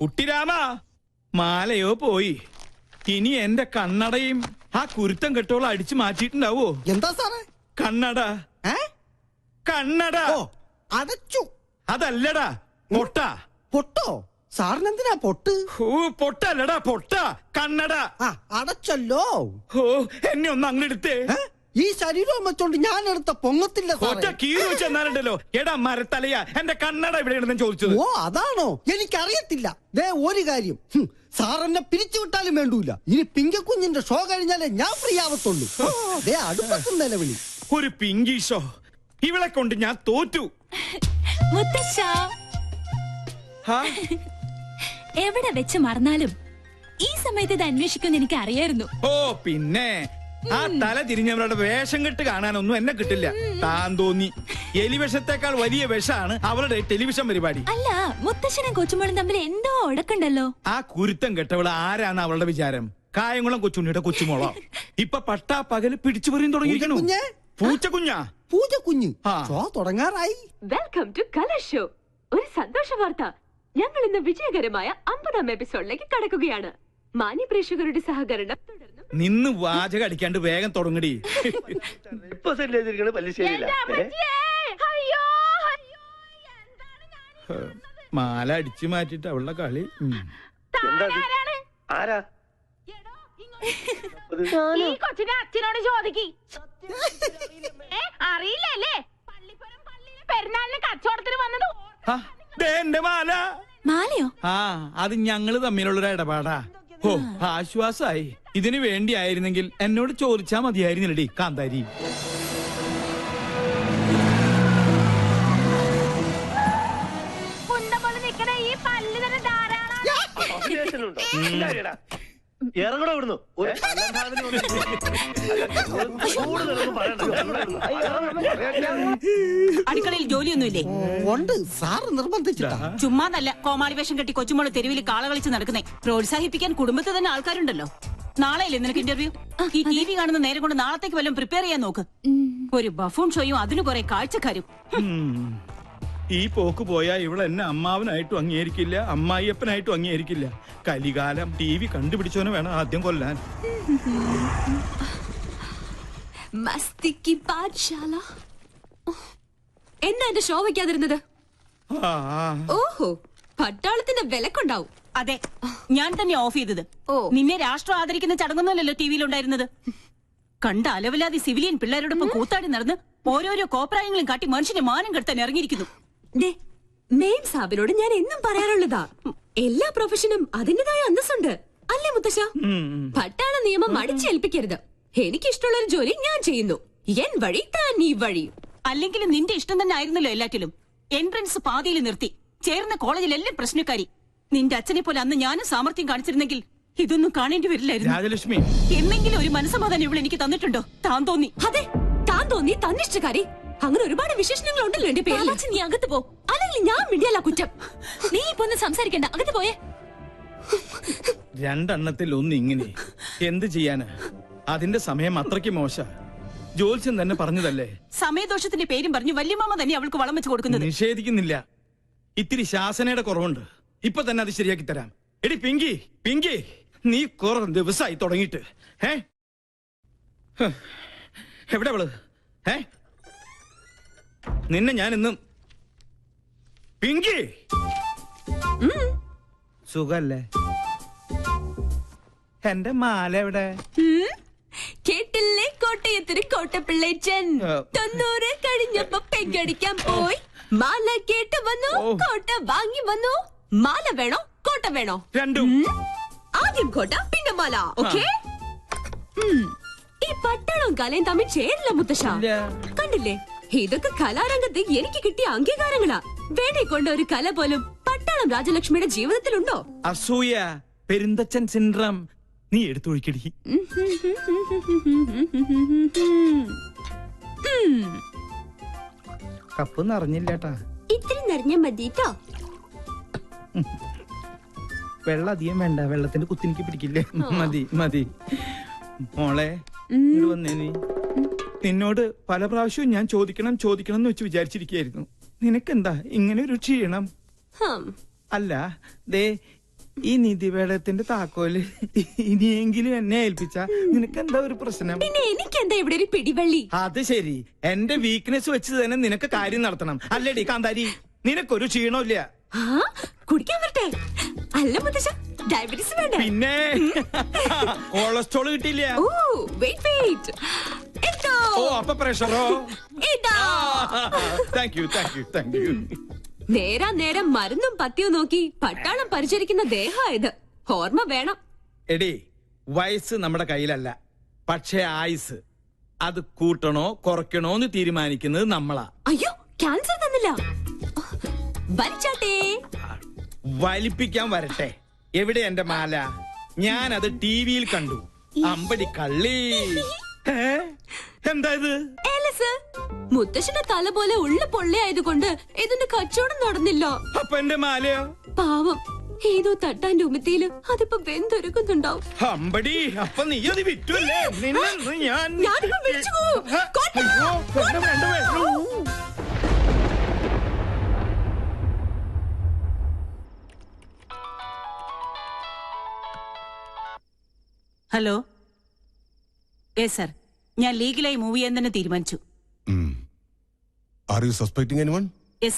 കുട്ടിരാമ, മാലയോ പോയി. ഇനി എന്റെ കണ്ണടയും ആ കുരുത്തം കെട്ടോളം അടിച്ചു മാറ്റിയിട്ടുണ്ടാവോ? എന്താ സാറേ? കണ്ണട. കണ്ണട അടച്ചു. അതല്ലടാ, പൊട്ട. പൊട്ടോ? സാറിനെന്തിനാ പൊട്ട്? പൊട്ടല്ലടാ, പൊട്ട. കണ്ണട അടച്ചല്ലോ. എന്നെ ഒന്ന് അങ്ങെടുത്തേ. ഈ ശരീരം വെച്ചോണ്ട് ഞാൻ എടുത്ത പൊങ്ങത്തില്ല. കീറി വെച്ചെന്നാലുണ്ടല്ലോ. എടാ മരത്തലയാ, എന്റെ കണ്ണട എവിടെയാണെന്ന് ചോദിച്ചത്. ഓ അതാണോ? എനിക്കറിയത്തില്ല. ദേ ഒരു കാര്യം, സാർ എന്നെ പിരിച്ചുവിട്ടാലും വേണ്ടൂല. ഇനി പിങ്കക്കുഞ്ഞിന്റെ ഷോ കഴിഞ്ഞാലേ ഞാൻ ഫ്രീ ആവത്തുള്ളൂ. ദേ അടുപ്പത്തും നിലവിളി. ഒരു പിങ്കി ഷോ? ഇവളെ കൊണ്ട് ഞാൻ തോറ്റു. എവിടെ വെച്ച് മറന്നാലും ഈ സമയത്ത് ഇത് അന്വേഷിക്കുമെന്ന് എനിക്ക് അറിയായിരുന്നു. ഓ പിന്നെ ആ തല തിരിഞ്ഞവരുടെ വേഷം കെട്ട് കാണാനൊന്നും എന്നെ കിട്ടില്ല. താൻ തോന്നി. എലിവിഷത്തെക്കാൾ വലിയ വിഷമാണ് അവളുടെ ടെലിവിഷൻ പരിപാടി. അല്ല, മുത്തശ്ശനും കൊച്ചുമോളും തമ്മിൽ എന്തോ ഉടക്കുണ്ടല്ലോ. ആ കുരുത്തം കെട്ടവള് ആരാണ് അവളുടെ വിചാരം? കായംകുളം കൊച്ചുണ്ണിയുടെ കൊച്ചുമോളോ? ഇപ്പൊ പട്ടാ പകല് പിടിച്ചു പറയും തുടങ്ങിയിരിക്കണു. പൂച്ചക്കുഞ്ഞാ? പൂജക്കുഞ്ഞ് ഷോ തുടങ്ങാറായി. Welcome to colour show. ഒരു സന്തോഷ വാർത്ത. ഞങ്ങൾ ഇന്ന് വിജയകരമായ 50ാം എപ്പിസോഡിലേക്ക് കടക്കുകയാണ്. മാന്യ പ്രേക്ഷകരുടെ സഹകരണം തുടർന്നും. നിന്ന് വാചകം അടിക്കാണ്ട് വേഗം തുടങ്ങടി. മാല അടിച്ചു മാറ്റിട്ട് അവളുടെ കളി. ഈ കൊച്ചിനെ അച്ഛനോട് ചോദിക്കി. അറിയില്ലല്ലേ? പള്ളിപ്പുറം പള്ളിയിലെ പെരുന്നാളിന് കച്ചവടത്തിന് വന്നത്. എന്റെ മാല. മാലയോ? അത് ഞങ്ങള് തമ്മിലുള്ളൊരു ഇടപാടാ. ഓ, ആശ്വാസായി. ഇതിനു വേണ്ടിയായിരുന്നെങ്കിൽ എന്നോട് ചോദിച്ചാ മതിയായിരുന്നില്ലടി കാന്താരി. ഈ പല്ല് തന്നെ ധാരാളം. ഇറങ്ങണോ ഇവിടുന്ന്? അടുക്കളയിൽ ജോലിയൊന്നുമില്ലേ? ഉണ്ട്, സാറ് നിർബന്ധിച്ചിട്ടാ. ചുമ്മാതല്ല കോമാളി വേഷം കെട്ടി കൊച്ചുമോള് തെരുവിൽ കാള കളിച്ച് നടക്കുന്നേ. പ്രോത്സാഹിപ്പിക്കാൻ കുടുംബത്തിൽ തന്നെ ആൾക്കാരുണ്ടല്ലോ. നാളെയല്ലേ നിനക്ക് ഇന്റർവ്യൂ? ഈ ടി വി കാണുന്ന നേരം കൊണ്ട് നാളത്തേക്ക് വല്ലതും പ്രിപ്പയർ ചെയ്യാൻ നോക്ക്. ഒരു ബഫൂൺ ഷോയും അതിനു കുറെ കാഴ്ചക്കാരും. ഈ പോക്ക് പോയാ ഇവിടെ എന്നെ അമ്മാവനായിട്ടും അംഗീകരിക്കില്ല, അമ്മായിയപ്പനായിട്ടും അംഗീകരിക്കില്ല. കലികാലം. ടി വി കണ്ടുപിടിച്ചോനെ വേണം ആദ്യം കൊല്ലാൻ. മസ്തിക്ക് പാഠശാല. എന്നാ എന്റെ ഷോ വെക്കാതിരുന്നത്? ഓഹോ, പട്ടാളത്തിന്റെ വിലക്കുണ്ടാവും. അതെ, ഞാൻ തന്നെ ഓഫ് ചെയ്തത്. നിന്നെ രാഷ്ട്രം ആദരിക്കുന്ന ചടങ്ങൊന്നുമല്ലല്ലോ ടി വിയിലുണ്ടായിരുന്നത്. കണ്ട അലവലാതി സിവിലിയൻ പിള്ളേരോടൊപ്പം കൂത്താടി നടന്ന് ഓരോരോ കോപ്രായങ്ങളും കാട്ടി മനുഷ്യന്റെ മാനം കെടുത്താൻ ഇറങ്ങിയിരിക്കുന്നു. മെയിൻ സാബിനോട് ഞാൻ എന്നും പറയാറുള്ളതാ, എല്ലാ പ്രൊഫഷനും അതിന്റേതായ അന്തസ്സുണ്ട്. അല്ലേ മുത്തശ്ശ? പട്ടാള നിയമം അടിച്ചേൽപ്പിക്കരുത്. എനിക്കിഷ്ടമുള്ള ഒരു ജോലി ഞാൻ ചെയ്യുന്നു. എൻ വഴി താൻ ഈ വഴി. അല്ലെങ്കിലും നിന്റെ ഇഷ്ടം തന്നെ ആയിരുന്നല്ലോ എല്ലാറ്റിലും. എൻട്രൻസ് പാതിയിൽ നിർത്തി. ചേർന്ന കോളേജിലെല്ലാം പ്രശ്നക്കാരി. നിന്റെ അച്ഛനെ പോലെ അന്ന് ഞാനും സാമർത്ഥ്യം കാണിച്ചിരുന്നെങ്കിൽ ഇതൊന്നും കാണേണ്ടി വരില്ലായിരുന്നു. രാജലക്ഷ്മി, എന്നെങ്കിലും ഒരു മനസ്സമാധാനം ഇവിടെ എനിക്ക് തന്നിട്ടുണ്ടോ? താൻ തോന്നി. അതെ, താൻ തോന്നി, തന്നിഷ്ടക്കാരി. അങ്ങനെ ഒരുപാട് വിശേഷണങ്ങൾ ഉണ്ടല്ലോ എന്റെ പേര്. നീ അകത്ത് പോ, അല്ലെങ്കിൽ ഞാൻ മിണ്ടിയല്ല കുറ്റം. നീ ഇപ്പൊ ഒന്ന് സംസാരിക്കണ്ട, അകത്ത് പോയേ. രണ്ടെണ്ണത്തിൽ ഒന്ന് ഇങ്ങനെ എന്ത് ചെയ്യാന്? അതിന്റെ സമയം അത്രയ്ക്ക് മോശ. ജോത്സ്യം തന്നെ പറഞ്ഞതല്ലേ. സമയദോഷത്തിന്റെ പേരും പറഞ്ഞു വല്യമാമ തന്നെ അവൾക്ക് വളം വെച്ച് കൊടുക്കുന്നത്. നിഷേധിക്കുന്നില്ല. ഇത്തിരി ശാസനയുടെ കുറവുണ്ട്. ഇപ്പൊ തന്നെ അത് ശരിയാക്കി തരാം. എടി പിങ്കി, പിങ്കി, നീ കുറെ ദിവസമായി തുടങ്ങിയിട്ട്. എവിടെ അവള്? നിന്നെ ഞാൻ ഇന്നും. പിങ്കി, സുഖല്ലേ? എന്റെ മാല എവിടെ? കേട്ടില്ലേ കോട്ടയത്തിന് കോട്ടപ്പിള്ളേച്ചൻ 90 കഴിഞ്ഞപ്പോ പെങ്കടിക്കാൻ പോയി. മാല കേട്ട് വന്നു, കോട്ട വാങ്ങി വന്നു. മാല വേണോ കോട്ട വേണോ? രണ്ടും. ആദ്യം കോട്ട പിന്നെ മാല. ഓക്കേ? ഈ പട്ടാളവും കലയും തമ്മിൽ ചേരില്ല മുത്തശ്ശ. കണ്ടില്ലേ, ഇതൊക്കെ കലാരംഗത്ത് എനിക്ക് കിട്ടിയ അംഗീകാരങ്ങളാ. വേണേ കൊണ്ട ഒരു കല പോലും പട്ടാളം രാജലക്ഷ്മിയുടെ ജീവിതത്തിലുണ്ടോ? അസൂയ, പെരുന്തച്ചൻ സിൻഡ്രം. നീ എടുത്തൊഴിക്കടി. കപ്പ് നിറഞ്ഞില്ലേട്ടാ. ഇത്തിരി നിറഞ്ഞ മതിട്ടോ. വെള്ളം അധികം വേണ്ട, വെള്ളത്തിന്റെ കുത്തിനിക്ക് പിടിക്കില്ലേ. മതി മതി. മോളെ ഇങ്ങോട്ട് വന്നേ. നീ നിന്നോട് പല പ്രാവശ്യവും ഞാൻ ചോദിക്കണം ചോദിക്കണം എന്ന് വെച്ച് വിചാരിച്ചിരിക്കുകയായിരുന്നു. നിനക്കെന്താ ഇങ്ങനെ ഒരു ക്ഷീണം? അല്ല, ദേ ഈ നിധിവേടത്തിന്റെ താക്കോല് ഇനിയെങ്കിലും എന്നെ ഏൽപ്പിച്ച നിനക്ക് എന്താ ഒരു പ്രശ്നം? പിന്നെ എനിക്കെന്താ ഇവിടെ ഒരു പിടിവള്ളി? അത് ശരി, എന്റെ വീക്ക്നെസ് വെച്ച് തന്നെ നിനക്ക് കാര്യം നടത്തണം അല്ലേടി കാന്താരി? നിനക്കൊരു ക്ഷീണമില്ല. ആ കുടിക്കാൻ വരട്ടെ? അല്ല മുത്തശ്ശ, ഡയബറ്റീസ് വേണ്ട. പിന്നെ കൊളസ്ട്രോൾ കിട്ടിയില്ല. ഓ വെയിറ്റ് എന്തോ. ഓ അപ്പൊ പ്രഷറോ? ഇതാ. Thank you. നേരാ നേരം മരുന്നും പത്തിയും നോക്കി പട്ടാളം പരിചരിക്കുന്ന ദേഹാ ഇത്. ഓർമ്മ വേണം. എടി, വയസ്സ് നമ്മുടെ കയ്യിലല്ല, പക്ഷേ ആയുസ് അത് കൂട്ടണോ കുറയ്ക്കണോ എന്ന് തീരുമാനിക്കുന്നത് നമ്മളാ. അയ്യോ, ക്യാൻസർ തന്നില്ല. വലിച്ചാട്ടേ. വലിപ്പിക്കാൻ വരട്ടെ. എവിടെ എന്റെ മാല? ഞാൻ അത് ടിവിയിൽ കണ്ടു. അമ്പടി കള്ളി. എന്താ ഇത്? ഏലസ്. മുത്തശ്ശന്റെ തല പോലെ ഉള്ള പൊള്ളയായതുകൊണ്ട് ഇതിന്റെ കച്ചവടം നടന്നില്ല. അപ്പൊ എന്റെ മാലയോ? പാവം, ഏതോ തട്ടാന്റെ ഉമിത്തിയില് അതിപ്പോ വെന്തൊരുക്കുന്നുണ്ടാവും. അമ്പടി, അപ്പൊ നീ അത് വിറ്റുല്ലേ? ഞാനിപ്പോ വിളിച്ചു പോവും. കൊട്ടാ, വേണ്ട. ഹലോ. സർ, ഞാൻ ലീഗലായി മൂവ് ചെയ്യാൻ തന്നെ തീരുമാനിച്ചു. Are you suspecting anyone?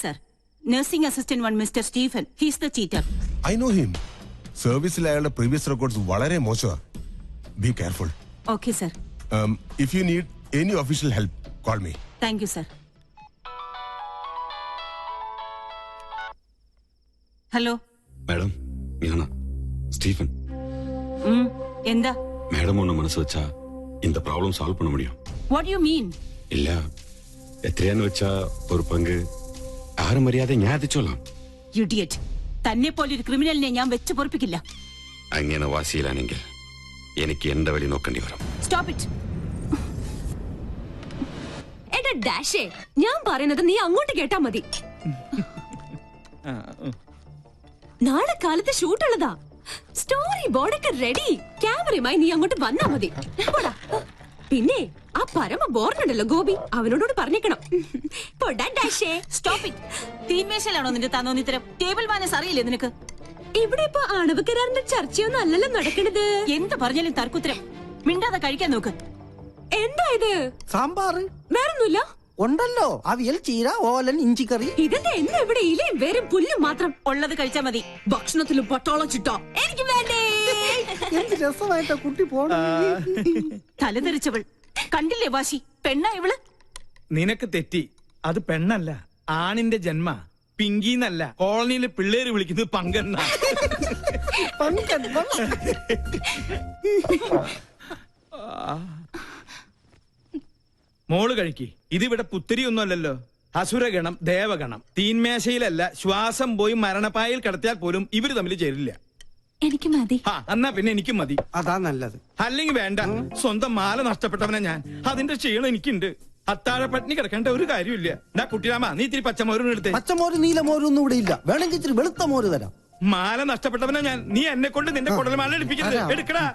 Sir, nursing assistant one mister Stephen. He's the cheater. I know him. സർവീസിൽ അയാളുടെ പ്രീവിയസ് റെക്കോർഡ്സ് വളരെ മോശമാണ്. Be careful. Okay sir. If you need any official help, call me. Thank you sir. Hello madam ഞാനാ Stephen. എന്താ? Madam ஒன்று மனசு வச்சா இந்த ப்ராப்ளம் சால்வ் பண்ண முடியும். What you mean? இல்ல എത്രയാന്ന് വെച്ചാ ഒരു പങ്ക് ആരും അറിയാതെ ഞാൻ എത്തിച്ചോളാം. യുഡിയറ്റ്, തന്നെ പോലൊരു ക്രിമിനലിനെ ഞാൻ വെച്ച് പൊറപ്പിക്കില്ല. അങ്ങനെ വാശിയിലാണെങ്കിൽ എനിക്ക് എന്റെ വഴി നോക്കേണ്ടി വരും. Stop it. എടാ ഡാഷേ, ഞാൻ പറയുന്നത് നീ അങ്ങോട്ട് കേട്ടാ മതി. നാളെ കാലത്ത് ഷൂട്ടുള്ളതാ. സ്റ്റോറി ബോർഡൊക്കെ റെഡി. ക്യാമറയുമായി നീ അങ്ങോട്ട് വന്നാ മതി. പോടാ. പിന്നെ ആ പരമ ബോർഡുണ്ടല്ലോ ഗോപി, അവനോട് പറഞ്ഞേക്കണം. പോടാ ഡാഷേ. Stop it. തീന്മേശയിലാണോ നിന്റെ തന്നോന്നിത്തരം? ടേബിൾ മാനേഴ്സ് അറിയില്ലേ നിനക്ക്? ഇവിടെ ഇപ്പൊ ആണവ കരാറിന്റെ ചർച്ചയൊന്നും അല്ലല്ലോ നടക്കണത്. എന്ത് പറഞ്ഞാലും തർക്കുത്തരം. മിണ്ടാതെ കഴിക്കാൻ നോക്ക്. എന്താ ഇത്? സാമ്പാറ് വേറൊന്നുമില്ല. ഉണ്ടല്ലോ, അവിയൽ, ചീര, ഓലൻ, ഇഞ്ചിക്കറി. ഇതെന്താ എന്നും ഇവിടെ ഇലയും വേരും പുല്ലും മാത്രം? ഉള്ളത് കഴിച്ചാ മതി. ഭക്ഷണത്തിലും പട്ടാളം ചിട്ട എനിക്ക് വേണ്ടേ. എന്ത് രസമായിട്ടാ കുട്ടി പോണ. തലതെറിച്ചവൾ. കണ്ടില്ലേ വാശി? പെണ്ണാ ഇവള്. നിനക്ക് തെറ്റി. അത് പെണ്ണല്ല, ആണിന്റെ ജന്മ. പിങ്കിന്നല്ല, കോളനിയിലെ പിള്ളേര് വിളിക്കുന്നത് പങ്കെണ്ണ. മോള് കഴിക്ക്. ഇതിവിടെ പുത്തിരിയൊന്നും അല്ലല്ലോ. അസുരഗണം, ദേവഗണം. തീന്മേശയിലല്ല, ശ്വാസം പോയി മരണപ്പായിൽ കിടത്തിയാൽ പോലും ഇവര് തമ്മിൽ ചേരില്ല. എനിക്ക് മതി. എന്നാ പിന്നെ എനിക്കും മതി. അതാ നല്ലത്. അല്ലെങ്കിൽ വേണ്ട. സ്വന്തം മാല നഷ്ടപ്പെട്ടവനാ ഞാൻ. അതിന്റെ ക്ഷീണം എനിക്കുണ്ട്. അത്താഴ പട്ടിണി കിടക്കേണ്ട ഒരു കാര്യമില്ല. കുട്ടിരാമ, നീ ഇത്തിരി പച്ചമോരും എടുത്തേ. പച്ചമോര് നീലമോരും ഒന്നും ഇവിടെ ഇല്ല. വേണമെങ്കിൽ ഇച്ചിരി വെളുത്ത മോര് തരാം. മാല നഷ്ടപ്പെട്ടവനാ ഞാൻ. നീ എന്നെ കൊണ്ട് നിന്റെ കുടൽ മാല എടുപ്പിക്കരുത്. എടുക്കടാ.